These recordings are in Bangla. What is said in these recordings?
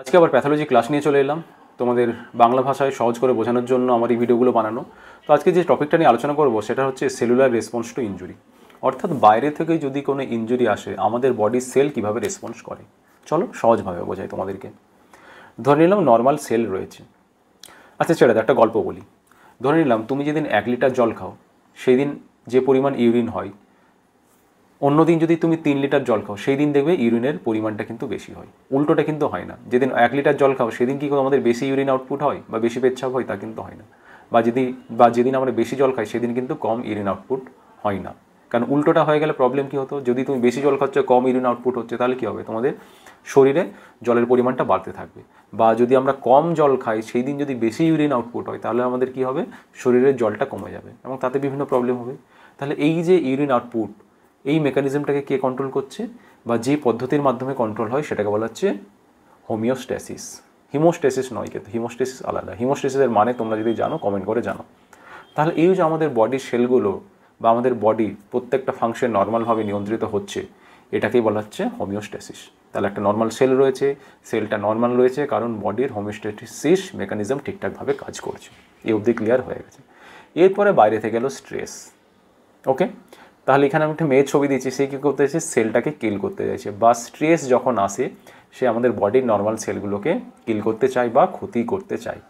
আজকে আবার প্যাথোলজি ক্লাস নিয়ে চলে এলাম তোমাদের বাংলা ভাষায় সহজ করে বোঝানোর জন্য আমার এই ভিডিওগুলো বানানো। তো আজকে যে টপিকটা নিয়ে আলোচনা করব সেটা হচ্ছে সেলুলার রেসপন্স টু ইনজুরি, অর্থাৎ বাইরে থেকে যদি কোনো ইনজুরি আসে আমাদের বডির সেল কীভাবে রেসপন্স করে। চলো সহজভাবে বোঝাই তোমাদেরকে। ধরে নিলাম নর্মাল সেল রয়েছে। আচ্ছা ছেড়ে একটা গল্প বলি। ধরে নিলাম তুমি যেদিন 1 লিটার জল খাও সেই দিন যে পরিমাণ ইউরিন হয়, অন্য দিন যদি তুমি 3 লিটার জল খাও সেই দিন দেখবে ইউরিনের পরিমাণটা কিন্তু বেশি হয়। উল্টোটা কিন্তু হয় না, যেদিন 1 লিটার জল খাও সেদিন কি আমাদের বেশি ইউরিন আউটপুট হয় বা বেশি পেচ্ছাপ হয়, তা কিন্তু হয় না। বা যেদিন আমরা বেশি জল খাই সেদিন কিন্তু কম ইউরিন আউটপুট হয় না। কারণ উল্টোটা হয়ে গেলে প্রবলেম কী হতো, যদি তুমি বেশি জল খাচ্ছ কম ইউরিন আউটপুট হচ্ছে তাহলে কী হবে, তোমাদের শরীরে জলের পরিমাণটা বাড়তে থাকবে। বা যদি আমরা কম জল খাই সেই দিন যদি বেশি ইউরিন আউটপুট হয় তাহলে আমাদের কী হবে, শরীরের জলটা কমে যাবে এবং তাতে বিভিন্ন প্রবলেম হবে। তাহলে এই যে ইউরিন আউটপুট, এই মেকানিজমটাকে কে কন্ট্রোল করছে বা যে পদ্ধতির মাধ্যমে কন্ট্রোল হয় সেটাকে বলা হচ্ছে হোমিওস্ট্যাসিস। হিমোস্ট্যাসিস নয়, কিন্তু হিমোস্ট্যাসিস আলাদা। হিমোস্ট্যাসিসের মানে তোমরা যদি জানো কমেন্ট করে জানো। তাহলে এই যে আমাদের বডির সেলগুলো বা আমাদের বডি প্রত্যেকটা ফাংশন নর্মালভাবে নিয়ন্ত্রিত হচ্ছে, এটাকেই বলা হচ্ছে হোমিওস্ট্যাসিস। তাহলে একটা নর্মাল সেল রয়েছে, সেলটা নর্মাল রয়েছে কারণ বডির হোমিওস্ট্যাসিস মেকানিজম ঠিকঠাকভাবে কাজ করছে। এই অবধি ক্লিয়ার হয়ে গেছে। এরপরে বাইরে থেকে গেল স্ট্রেস। ওকে, তাহলে এখানে আমি একটা মেয়ের ছবি দিচ্ছি, সে কী করতে চাইছে, সেলটাকে কিল করতে চাইছে। বা স্ট্রেস যখন আসে সে আমাদের বডির নর্মাল সেলগুলোকে কিল করতে চায় বা ক্ষতি করতে চায়।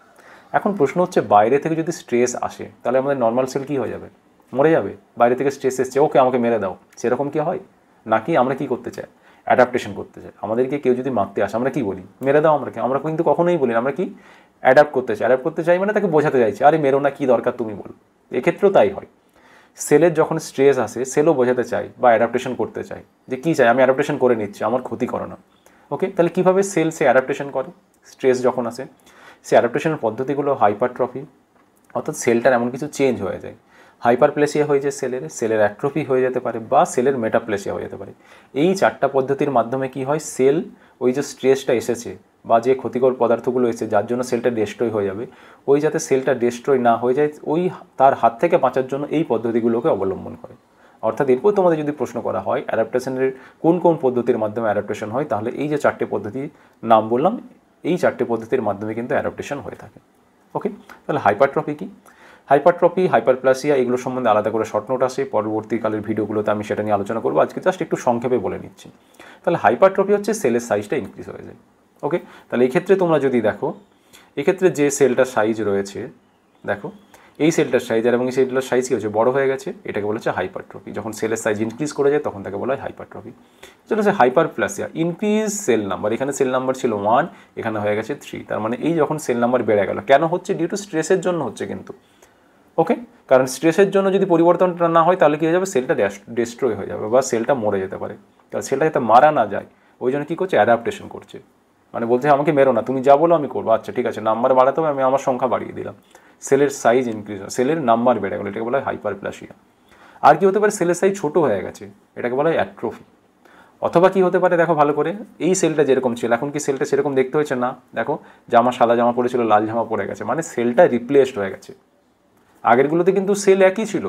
এখন প্রশ্ন হচ্ছে বাইরে থেকে যদি স্ট্রেস আসে তাহলে আমাদের নর্মাল সেল কী হয়ে যাবে, মরে যাবে। বাইরে থেকে স্ট্রেস এসছে, ওকে আমাকে মেরে দাও, সেরকম কি হয় নাকি আমরা কি করতে চাই, অ্যাডাপ্টেশন করতে চাই। আমাদেরকে কেউ যদি মারতে আসে আমরা কি বলি, মেরে দাও আমাকে, আমরা কিন্তু কখনোই বলি না, আমরা কি অ্যাডাপ্ট করতে চাই। অ্যাডাপ্ট করতে চাই মানে তাকে বোঝাতে চাইছি, আরে মেরো না, কী দরকার তুমি বলো। এক্ষেত্রেও তাই হয়। সেলের যখন স্ট্রেস আসে সেলও বোঝাতে চায় বা অ্যাডাপ্টেশন করতে চায় যে কী চাই, আমি অ্যাডাপ্টেশন করে নিচ্ছি, আমার ক্ষতি করো না। ওকে, তাহলে কীভাবে সেল সে অ্যাডাপ্টেশন করে স্ট্রেস যখন আসে, সে অ্যাডাপ্টেশনের পদ্ধতিগুলো হাইপারট্রফি, অর্থাৎ সেলটার এমন কিছু চেঞ্জ হয়ে যায়। হাইপারপ্লেসিয়া হয়ে যায় সেলের অ্যাট্রফি হয়ে যেতে পারে বা সেলের মেটাপ্লেসিয়া হয়ে যেতে পারে। এই 4টা পদ্ধতির মাধ্যমে কি হয়, সেল ওই যে স্ট্রেসটা এসেছে বা যে ক্ষতিকর পদার্থগুলো এসেছে যার জন্য সেলটা ডেস্ট্রয় হয়ে যাবে, ওই যাতে সেলটা ডেস্ট্রয় না হয়ে যায় ওই তার হাত থেকে বাঁচার জন্য এই পদ্ধতিগুলোকে অবলম্বন করে। অর্থাৎ এরপর তোমাদের যদি প্রশ্ন করা হয় অ্যাডাপ্টেশনের কোন কোন পদ্ধতির মাধ্যমে অ্যাডাপ্টেশন হয়, তাহলে এই যে 4টে পদ্ধতির নাম বললাম, এই 4টে পদ্ধতির মাধ্যমে কিন্তু অ্যাডাপ্টেশন হয়ে থাকে। ওকে, তাহলে হাইপারট্রফি কি, হাইপারট্রফি হাইপারপ্লাসিয়া এগুলো সম্বন্ধে আলাদা করে শর্ট নোট আসে, পরবর্তীকালের ভিডিওগুলোতে আমি সেটা নিয়ে আলোচনা করবো। আজকে জাস্ট একটু সংক্ষেপে বলে নিচ্ছি। তাহলে হাইপারট্রফি হচ্ছে সেলের সাইজটা ইনক্রিজ হয়ে যায়। ওকে, তাহলে এই ক্ষেত্রে তোমরা যদি দেখো, এক্ষেত্রে যে সেলটার সাইজ রয়েছে, দেখো এই সেলটার সাইজ আর এবং এই সেলটার সাইজ কী হচ্ছে, বড় হয়ে গেছে, এটাকে বলা হচ্ছে হাইপারট্রফি। যখন সেলের সাইজ ইনক্রিজ করে যায় তখন তাকে বলা হয় হাইপারট্রফি। যেটা হচ্ছে হাইপারপ্লাসিয়া, ইনক্রিজ সেল নাম্বার। এখানে সেল নাম্বার ছিল 1, এখানে হয়ে গেছে 3। তার মানে এই যখন সেল নাম্বার বেড়ে গেল, কেন হচ্ছে, ডিউ টু স্ট্রেসের জন্য হচ্ছে কিন্তু। ওকে, কারণ স্ট্রেসের জন্য যদি পরিবর্তনটা না হয় তাহলে কী হয়ে যাবে, সেলটা ডেস্ট্রয় হয়ে যাবে বা সেলটা মরে যেতে পারে। তাহলে সেলটা যাতে মারা না যায় ওই জন্য কী করছে, অ্যাডাপ্টেশন করছে। মানে বলছে আমাকে মেরো না, তুমি যা বলো আমি করবো, আচ্ছা ঠিক আছে, নাম্বার বাড়াতে হবে, আমি আমার সংখ্যা বাড়িয়ে দিলাম। সেলের সাইজ ইনক্রিজ হয়, সেলের নাম্বার বেড়ে গেলো, এটাকে বলা হয় হাইপারপ্লাসিয়া। আর কি হতে পারে, সেলের সাইজ ছোটো হয়ে গেছে, এটাকে বলা হয় অ্যাট্রফি। অথবা কি হতে পারে, দেখো ভালো করে, এই সেলটা যেরকম ছিল এখন কি সেলটা সেরকম দেখতে হয়েছে না, দেখো জামা সাদা জামা পরেছিল লাল জামা পরে গেছে, মানে সেলটা রিপ্লেসড হয়ে গেছে। আগেরগুলোতে কিন্তু সেল একই ছিল,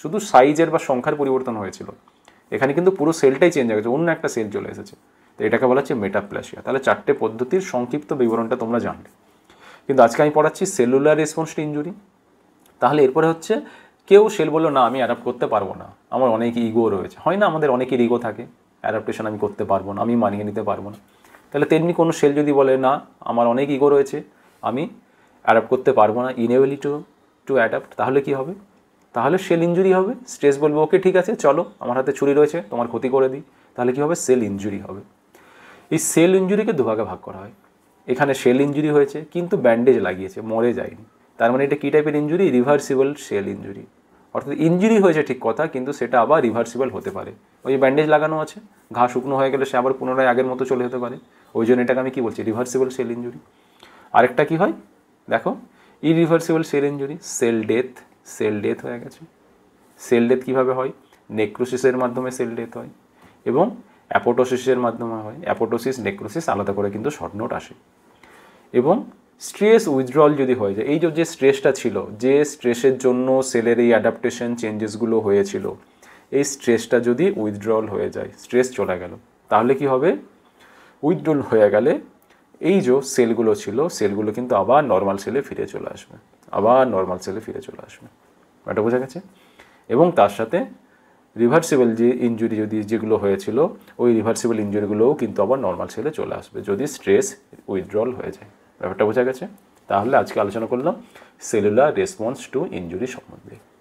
শুধু সাইজের বা সংখ্যার পরিবর্তন হয়েছিল। এখানে কিন্তু পুরো সেলটাই চেঞ্জ হয়ে গেছে, অন্য একটা সেল চলে এসেছে। তো এটাকে বলা হচ্ছে মেটাপ্লাসিয়া। তাহলে 4টে পদ্ধতির সংক্ষিপ্ত বিবরণটা তোমরা জানলে। কিন্তু আজকে আমি পড়াচ্ছি সেলুলার রেসপন্স টু ইনজুরি। তাহলে এরপরে হচ্ছে কেউ সেল বললো না আমি অ্যাডাপ্ট করতে পারবো না, আমার অনেক ইগো রয়েছে, হয় না আমাদের অনেকের ইগো থাকে, অ্যাডাপ্টেশন আমি করতে পারবো না, আমি মানিয়ে নিতে পারবো না। তাহলে তেমনি কোনো সেল যদি বলে না আমার অনেক ইগো রয়েছে, আমি অ্যাডাপ্ট করতে পারবো না, ইনএবিলিটি টু অ্যাডাপ্ট, তাহলে কি হবে, তাহলে সেল ইনজুরি হবে। স্ট্রেস বলবো ওকে ঠিক আছে চলো আমার হাতে ছুরি রয়েছে তোমার ক্ষতি করে দিই, তাহলে কি হবে, সেল ইনজুরি হবে। এই সেল ইনজুরিকে দুভাগে ভাগ করা হয়। এখানে সেল ইনজুরি হয়েছে কিন্তু ব্যান্ডেজ লাগিয়েছে, মরে যায়নি, তার মানে এটা কী টাইপের ইনজুরি, রিভার্সিবল সেল ইনজুরি। অর্থাৎ ইনজুরি হয়েছে ঠিক কথা, কিন্তু সেটা আবার রিভার্সিবল হতে পারে। ওই যে ব্যান্ডেজ লাগানো আছে, ঘা শুকনো হয়ে গেলে সে আবার পুনরায় আগের মতো চলে যেতে পারে, ওই জন্য এটাকে আমি কী বলছি, রিভার্সিবল সেল ইনজুরি। আরেকটা কী হয় দেখো, irreversible sell injury, sell death হয়ে গেছে। সেল ডেথ কীভাবে হয়, নেক্রোসিসের মাধ্যমে সেল ডেথ হয় এবং অ্যাপোটোসিসের মাধ্যমে হয়। অ্যাপোটোসিস নেক্রোসিস আলাদা করে কিন্তু শর্ট নোট আসে। এবং স্ট্রেস উইথড্রল যদি হয়ে যায়, এই যে স্ট্রেসটা ছিল, যে স্ট্রেসের জন্য সেলের এই অ্যাডাপ্টেশন চেঞ্জেসগুলো হয়েছিল, এই স্ট্রেসটা যদি উইথড্রল হয়ে যায়, স্ট্রেস চলে গেল, তাহলে কি হবে, উইথড্রল হয়ে গেলে এই যে সেলগুলো ছিল সেলগুলো কিন্তু আবার নর্মাল সেলে ফিরে চলে আসবে, আবার নর্মাল সেলে ফিরে চলে আসবে। এটা বোঝা গেছে? এবং তার সাথে রিভার্সিবল যে ইনজুরি যদি যেগুলো হয়েছিল ওই রিভার্সিবল ইনজুরিগুলোও কিন্তু আবার নর্মাল সেলে চলে আসবে যদি স্ট্রেস উইথড্রল হয়ে যায়। ব্যাপারটা বোঝা গেছে? তাহলে আজকে আলোচনা করলাম সেলুলার রেসপন্স টু ইনজুরি সম্বন্ধে।